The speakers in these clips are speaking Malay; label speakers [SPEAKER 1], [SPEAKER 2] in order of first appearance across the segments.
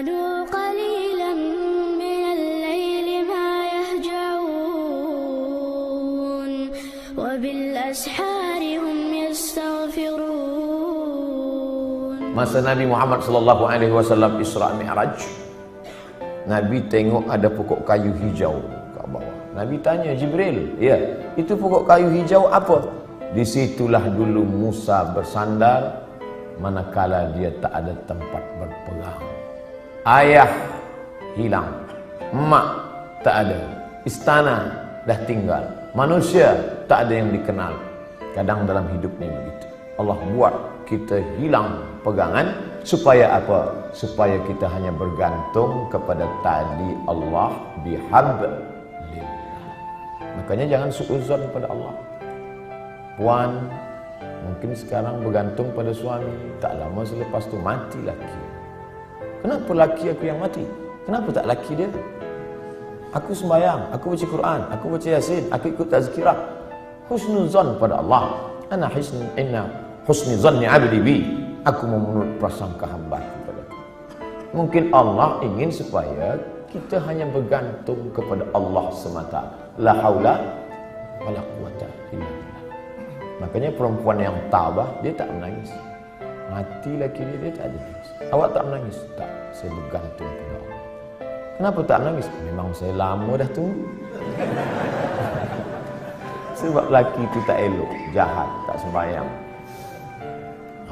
[SPEAKER 1] كانوا قليلا من الليل ما يهجعون وبالأسحار هم يستغفرون.
[SPEAKER 2] Masa Nabi Muhammad sallallahu alaihi wasallam Isra Mi'raj, Nabi tengok ada pokok kayu hijau kat bawah. Nabi tanya Jibril, "Ya, itu pokok kayu hijau apa?" Disitulah dulu Musa bersandar manakala dia tak ada tempat berpegang. Ayah hilang, mak tak ada, istana dah tinggal, manusia tak ada yang dikenal. Kadang dalam hidup ni begitu. Allah buat kita hilang pegangan supaya apa? Supaya kita hanya bergantung kepada tali Allah bihablillah. Makanya jangan suudzon pada Allah. Puan mungkin sekarang bergantung pada suami, tak lama selepas tu mati laki. Kenapa laki aku yang mati? Kenapa tak laki dia? Aku sembahyang, aku baca Quran, aku baca Yasin, aku ikut tazkirah. Husnuzon pada Allah. Inna husni zanni abdi bi. Aku menurut prasangka hamba kepadaku. Mungkin Allah ingin supaya kita hanya bergantung kepada Allah semata. La haula wala quwata illa billah. Makanya perempuan yang tabah dia tak menangis. Mati laki dia tak ada nangis. Awak tak menangis? Tak, saya bergantung kepada Allah. Kenapa tak menangis? Memang saya lama dah tunggu. Sebab laki itu tak elok, jahat, tak sembahyang.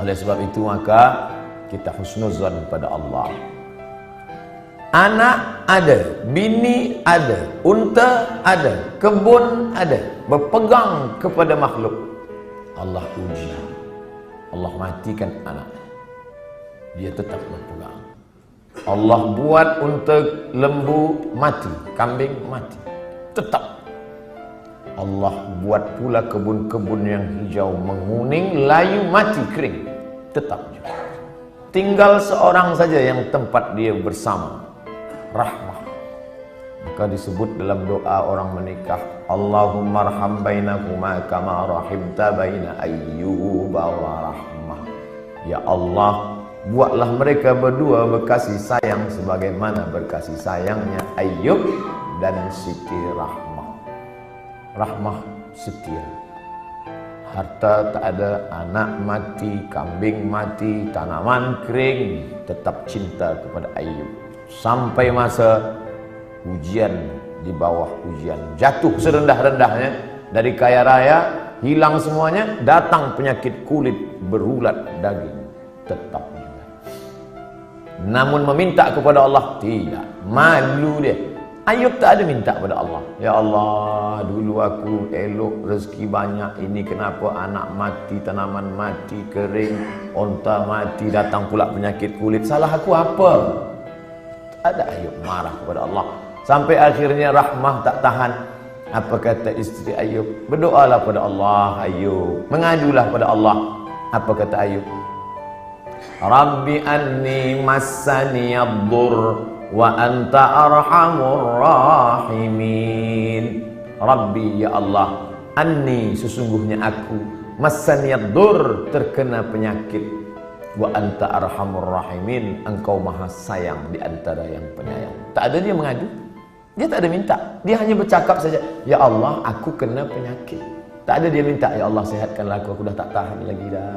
[SPEAKER 2] Oleh sebab itu maka kita husnuzan pada Allah. Anak ada, bini ada, unta ada, kebun ada, berpegang kepada makhluk. Allah uji, Allah matikan anaknya, dia tetap berpegang. Allah buat unta lembu mati, kambing mati, tetap. Allah buat pula kebun-kebun yang hijau menguning, layu mati, kering, tetap juga. Tinggal seorang saja yang tempat dia bersama, rahmah. Maka disebut dalam doa orang menikah, Allahumma arham bainakuma kama rahimta baina Ayyub wa rahmah. Ya Allah, buatlah mereka berdua berkasih sayang sebagaimana berkasih sayangnya Ayyub dan Siti Rahmah. Rahmah setia. Harta tak ada, anak mati, kambing mati, tanaman kering, tetap cinta kepada Ayyub. Sampai masa ujian, di bawah ujian, jatuh serendah-rendahnya dari kaya raya, hilang semuanya, datang penyakit kulit berulat daging, tetap juga. Namun meminta kepada Allah tidak, malu dia. Ayub tak ada minta pada Allah, ya Allah, dulu aku elok, rezeki banyak, ini kenapa anak mati, tanaman mati, kering, onta mati, datang pula penyakit kulit, salah aku apa? Tak ada. Ayub marah kepada Allah. Sampai akhirnya Rahmah tak tahan. Apa kata isteri Ayub? Berdoalah pada Allah, Ayub. Mengadulah pada Allah. Apa kata Ayub? Rabbi anni massani ad-dur wa anta arhamur rahimin. Rabbi, ya Allah, anni, sesungguhnya aku, massani ad-dur, terkena penyakit, wa anta arhamur rahimin, engkau maha sayang di antara yang penyayang. Tak ada dia mengadu, dia tak ada minta, dia hanya bercakap saja, ya Allah, aku kena penyakit. Tak ada dia minta, ya Allah, sehatkanlah aku dah tak tahan lagi dah.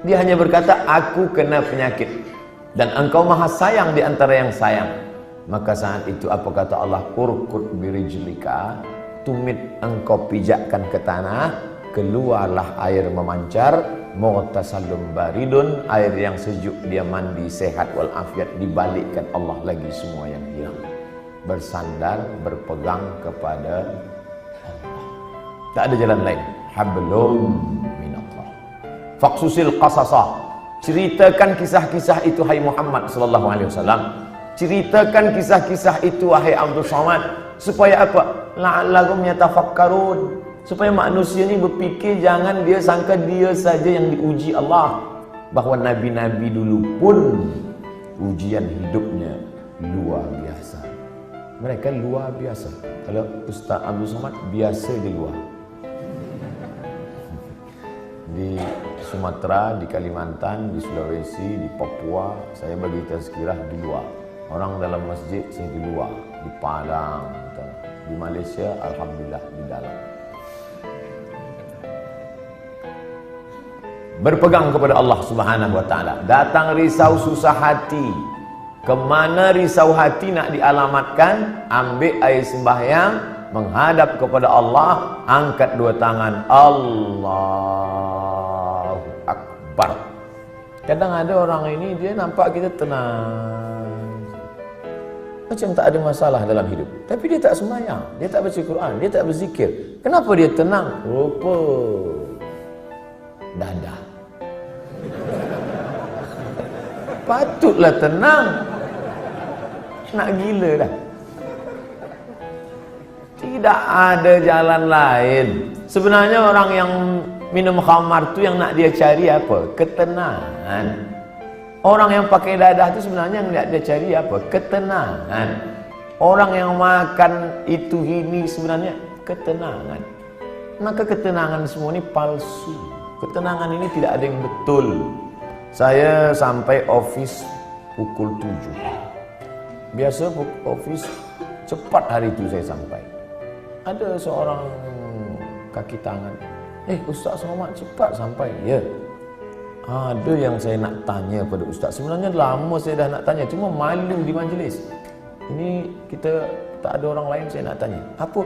[SPEAKER 2] Dia hanya berkata, aku kena penyakit dan engkau maha sayang di antara yang sayang. Maka saat itu apa kata Allah? Urkut birijlika, tumit engkau pijakkan ke tanah, keluarlah air memancar, mughtasalun baridun, air yang sejuk, dia mandi sehat walafiat, dibalikkan Allah lagi semua yang hilang. Bersandar, berpegang kepada Allah. Tak ada jalan lain. Hablum minallah. Faqsusil qasasah. Ceritakan kisah-kisah itu, hai Muhammad sallallahu alaihi wasallam. Ceritakan kisah-kisah itu, wahai Abdul Somad, supaya apa? La'allahum yatafakkarun, supaya manusia ni berfikir, jangan dia sangka dia saja yang diuji Allah, bahawa nabi-nabi dulu pun ujian hidupnya luar biasa. Mereka luar biasa. Kalau Ustaz Abdul Somad biasa di luar, di Sumatera, di Kalimantan, di Sulawesi, di Papua, saya bagi tazkirah di luar. Orang dalam masjid, saya di luar. Di Padang, di Malaysia, alhamdulillah di dalam. Berpegang kepada Allah Subhanahu wa taala. Datang risau susah hati. Kemana risau hati nak dialamatkan? Ambil air sembahyang, menghadap kepada Allah, angkat dua tangan, Allahu Akbar. Kadang ada orang ini dia nampak kita tenang, macam tak ada masalah dalam hidup, tapi dia tak sembahyang, dia tak baca Quran, dia tak berzikir. Kenapa dia tenang? Rupa dadah. Patutlah tenang. Nak gila dah. Tidak ada jalan lain. Sebenarnya orang yang minum khamar tu yang nak dia cari apa? Ketenangan. Orang yang pakai dadah tu sebenarnya yang nak dia cari apa? Ketenangan. Orang yang makan itu ini sebenarnya ketenangan. Maka ketenangan semua ini palsu. Ketenangan ini tidak ada yang betul. Saya sampai office pukul 7. Biasa office cepat hari itu saya sampai. Ada seorang kaki tangan, Ustaz Somad cepat sampai. Ya, ada yang saya nak tanya pada Ustaz. Sebenarnya lama saya dah nak tanya, cuma malu di majlis. Ini kita tak ada orang lain, saya nak tanya. Apa?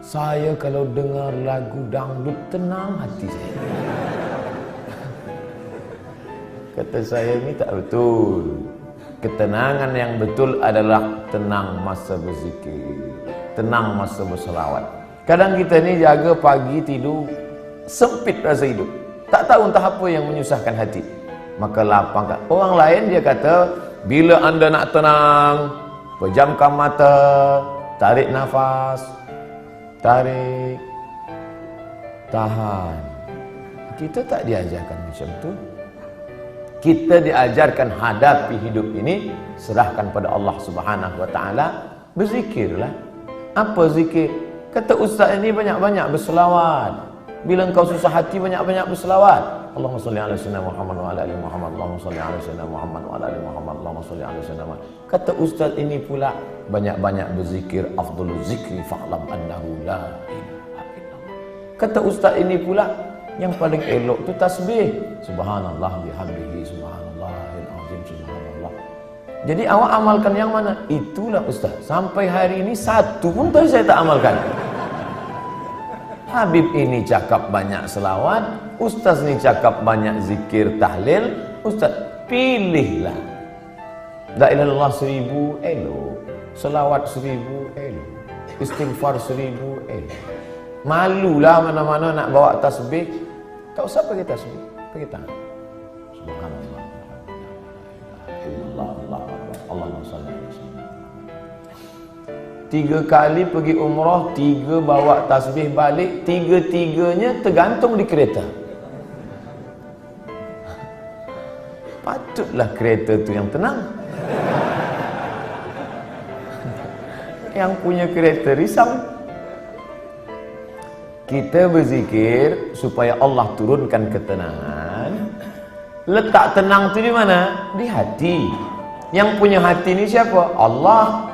[SPEAKER 2] Saya kalau dengar lagu dangdut tenang hati saya. Kata saya, ini tak betul. Ketenangan yang betul adalah tenang masa berzikir, tenang masa berselawat. Kadang kita ni jaga pagi tidur, sempit rasa hidup, tak tahu entah apa yang menyusahkan hati, maka lapangkan. Orang lain dia kata, bila anda nak tenang, pejamkan mata, tarik nafas, tarik, tahan. Kita tak diajarkan macam tu. Kita diajarkan hadapi hidup ini, serahkan pada Allah Subhanahu wa taala, berzikirlah. Apa zikir? Kata ustaz ini banyak-banyak berselawat. Bila engkau susah hati, banyak-banyak berselawat. Allahumma salli ala sayyidina Muhammad wa ala ali Muhammad. Allahumma salli ala sayyidina Muhammad wa ala ali Muhammad. Allahumma salli ala sayyidina Muhammad. Kata ustaz ini pula, banyak-banyak berzikir. Afdhalul zikri fa'lam annahu la ilaha illallah. Kata ustaz ini pula, yang paling elok tu tasbih. Subhanallah bihamdihi, subhanallahil azim, subhanallah. Jadi awak amalkan yang mana? Itulah ustaz. Sampai hari ini satu pun saya tak amalkan. Habib ini cakap banyak selawat, ustaz ni cakap banyak zikir tahlil. Ustaz, pilihlah. La ilaha illallah 1000 elok, selawat 1000 elok, istighfar 1000 elok. Malulah mana-mana nak bawa tasbih. Tak usah pakai tasbih, pakai tangan. Subhanallah, Allahumma salli ala sayyidina. 3 kali pergi umrah, 3 bawa tasbih balik, 3-3-nya tergantung di kereta. Patutlah kereta tu yang tenang. Yang punya kereta risau. Kita berzikir supaya Allah turunkan ketenangan. Letak tenang tu di mana? Di hati. Yang punya hati ni siapa? Allah.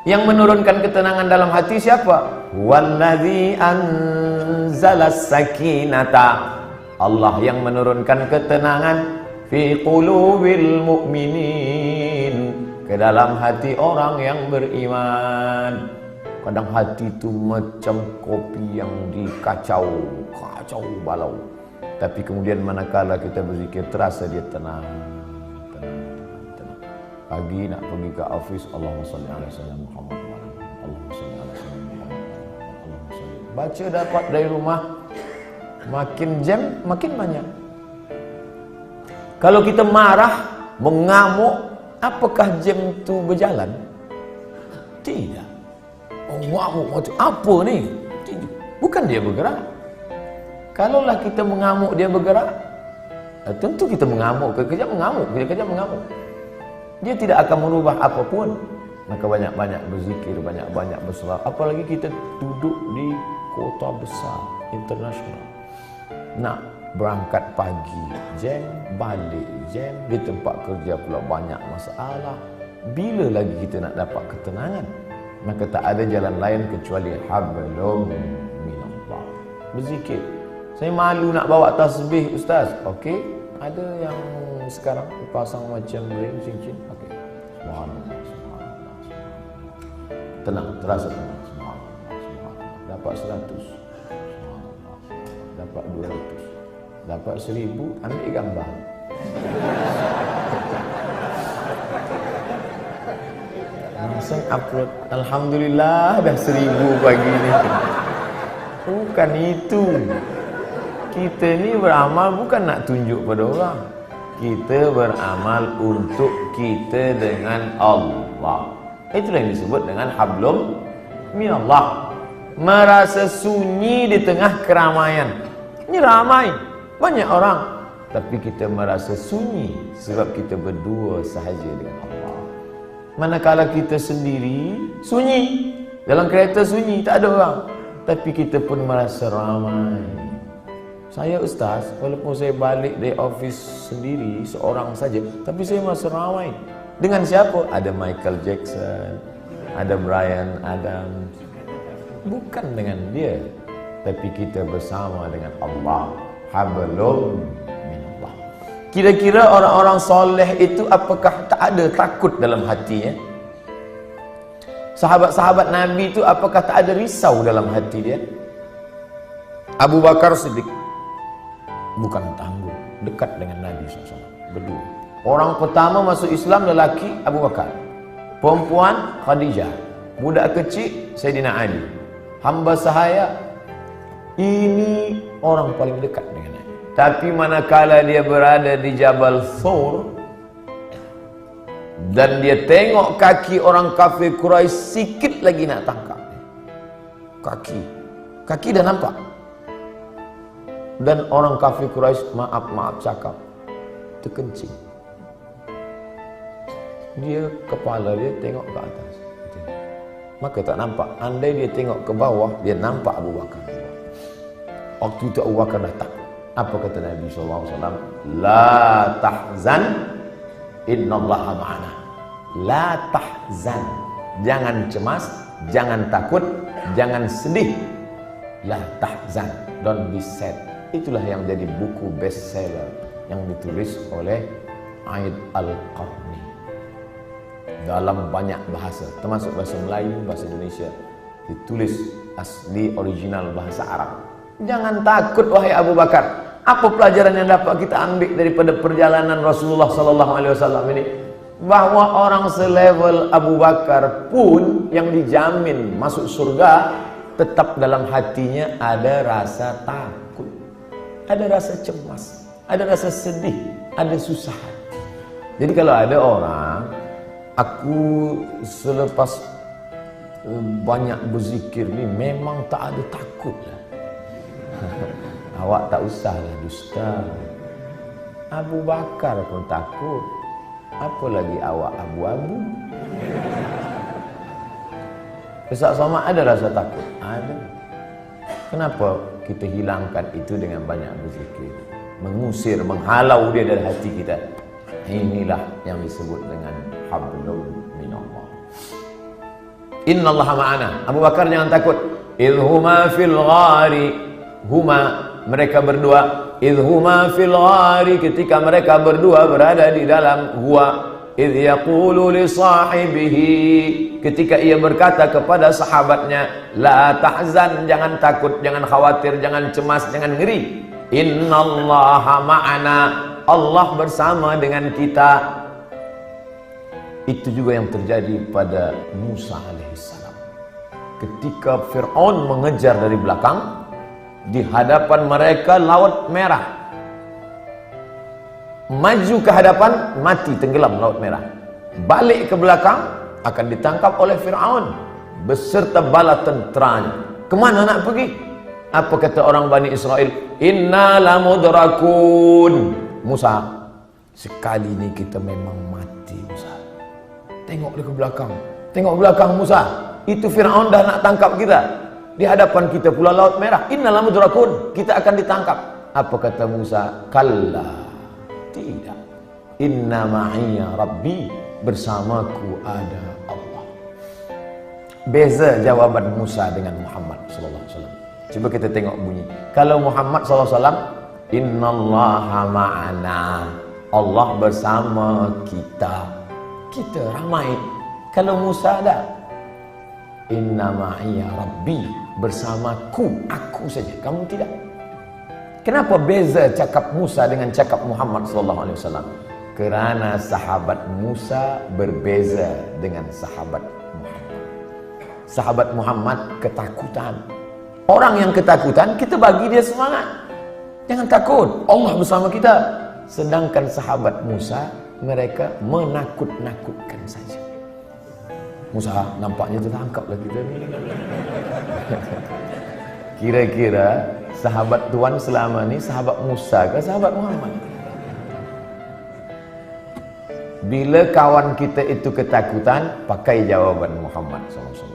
[SPEAKER 2] Yang menurunkan ketenangan dalam hati siapa? Wallazi anzalas sakinata. Allah yang menurunkan ketenangan fi qulubil mu'minin, ke dalam hati orang yang beriman. Kadang hati itu macam kopi yang dikacau, kacau balau. Tapi kemudian manakala kita berzikir, terasa dia tenang. Pagi nak pergi ke office, Allahumma salli ala sayyidina Muhammad, Allahumma salli ala sayyidina Muhammad, Allahumma salli. Baca dapat dari rumah, makin jam makin banyak. Kalau kita marah, mengamuk, apakah jam itu berjalan? Tidak. Mengamuk macam apa ni? Bukan dia bergerak. Kalaulah kita mengamuk dia bergerak, tentu kita mengamuk, kejap mengamuk, kejap mengamuk. Dia tidak akan merubah apapun. Maka banyak-banyak berzikir, banyak-banyak berselawat. Apalagi kita duduk di kota besar internasional. Nak berangkat pagi jam, balik jam, di tempat kerja pula banyak masalah. Bila lagi kita nak dapat ketenangan? Maka tak ada jalan lain kecuali hablum minallah. Berzikir. Saya malu nak bawa tasbih ustaz. Okey, ada yang sekarang pasang macam ring cincin. Okey. Subhanallah, subhanallah, subhanallah. Tenang, terasa tenang. Subhanallah, subhanallah. Dapat 100. Subhanallah. Dapat 200. Dapat 1000, ambil gambar. Langsung upload. Alhamdulillah dah 1000 pagi ni. Bukan itu. Kita ni beramal bukan nak tunjuk pada orang. Kita beramal untuk kita dengan Allah. Itulah yang disebut dengan hablum minallah. Merasa sunyi di tengah keramaian. Ini ramai, banyak orang, tapi kita merasa sunyi sebab kita berdua sahaja dengan Allah. Manakala kita sendiri, sunyi. Dalam kereta sunyi, tak ada orang, tapi kita pun merasa ramai. Saya ustaz, walaupun saya balik dari office sendiri, seorang saja, tapi saya merasa ramai. Dengan siapa? Ada Michael Jackson, ada Bryan Adams. Bukan dengan dia, tapi kita bersama dengan Allah. Hablum minallah. Kira-kira orang-orang soleh itu apakah tak ada takut dalam hatinya? Sahabat-sahabat Nabi itu apakah tak ada risau dalam hati dia? Abu Bakar Siddiq bukan tangguh, dekat dengan Nabi SAW, berdua. Orang pertama masuk Islam lelaki Abu Bakar, perempuan Khadijah, budak kecil Sayyidina Ali, hamba sahaya. Ini orang paling dekat dengan Nabi. Tapi manakala dia berada di Jabal Thur dan dia tengok kaki orang kafir Quraisy, sikit lagi nak tangkap kaki dah nampak. Dan orang kafir Quraisy maaf cakap, terkencing. Dia kepala dia tengok ke atas, maka tak nampak. Andai dia tengok ke bawah, dia nampak Abu Bakar. Waktu itu Abu Bakar datang. Apa kata Nabi SAW? La tahzan, innallaha ma'ana. La tahzan, jangan cemas, jangan takut, jangan sedih. La tahzan, don't be sad. Itulah yang jadi buku bestseller yang ditulis oleh Aid Al-Qarni dalam banyak bahasa, termasuk bahasa Melayu, bahasa Indonesia, ditulis asli original bahasa Arab. Jangan takut wahai Abu Bakar. Apa pelajaran yang dapat kita ambil daripada perjalanan Rasulullah SAW ini? Bahwa orang selevel Abu Bakar pun yang dijamin masuk surga, tetap dalam hatinya ada rasa takut, ada rasa cemas, ada rasa sedih, ada susah hati. Jadi kalau ada orang, aku selepas banyak berzikir ni memang tak ada takut lah. Awak tak usahlah dusta. Abu Bakar pun takut, apalagi awak abu-abu. Ustaz Somad ada rasa takut? Ada. Kenapa kita hilangkan itu dengan banyak berzikir? Mengusir, menghalau dia dari hati kita. Inilah yang disebut dengan hablum minallah. Innallaha ma'ana. Abu Bakar jangan takut. Idhuma fil ghari, huma, mereka berdua, idhuma fil ghari, ketika mereka berdua berada di dalam gua, idh yaqulu li sahibihi, ketika ia berkata kepada sahabatnya, la tahzan, jangan takut, jangan khawatir, jangan cemas, jangan ngeri. Innallaha ma'ana, Allah bersama dengan kita. Itu juga yang terjadi pada Musa alaihissalam. Ketika Fir'aun mengejar dari belakang, di hadapan mereka Laut Merah. Maju ke hadapan, mati, tenggelam Laut Merah. Balik ke belakang, akan ditangkap oleh Fir'aun beserta bala tenteranya. Kemana nak pergi? Apa kata orang Bani Israel? Inna lamudrakun. Musa, sekali ini kita memang mati Musa. Tengok dia ke belakang. Tengok belakang Musa. Itu Fir'aun dah nak tangkap kita. Di hadapan kita pula Laut Merah. Inna lamudrakun. Kita akan ditangkap. Apa kata Musa? Kalla. Tidak. Inna ma'iya Rabbi. Bersamaku ada Allah. Beza jawaban Musa dengan Muhammad sallallahu alaihi wasallam. Coba kita tengok bunyi. Kalau Muhammad sallallahu alaihi wasallam, innallaha ma'ana. Allah bersama kita. Kita ramai. Kalau Musa ada, inna ma'iya Rabbi. Bersamaku, aku saja, kamu tidak. Kenapa beza cakap Musa dengan cakap Muhammad sallallahu alaihi wasallam? Kerana sahabat Musa berbeza dengan sahabat Muhammad. Sahabat Muhammad ketakutan. Orang yang ketakutan, kita bagi dia semangat. Jangan takut, Allah bersama kita. Sedangkan sahabat Musa, mereka menakut-nakutkan saja. Musa nampaknya tertangkap lah kita ni. Kira-kira sahabat Tuhan selama ni sahabat Musa ke sahabat Muhammad? Bila kawan kita itu ketakutan, pakai jawaban Muhammad SAW.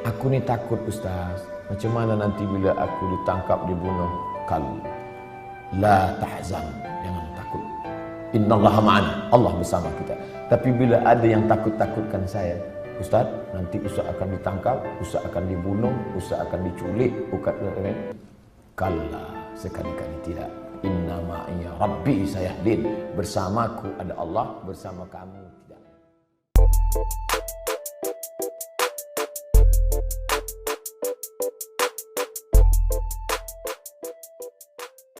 [SPEAKER 2] Aku ni takut Ustaz. Macam mana nanti bila aku ditangkap, dibunuh? La tahzan. Jangan takut. Innallaha ma'ana. Allah bersama kita. Tapi bila ada yang takut-takutkan saya, Ustaz, nanti Ustaz akan ditangkap, Ustaz akan dibunuh, Ustaz akan diculik, kalla, sekali-kali tidak. Inna ma'iya Rabbi sayahdin. Bersamaku ada Allah, bersama kamu tidak.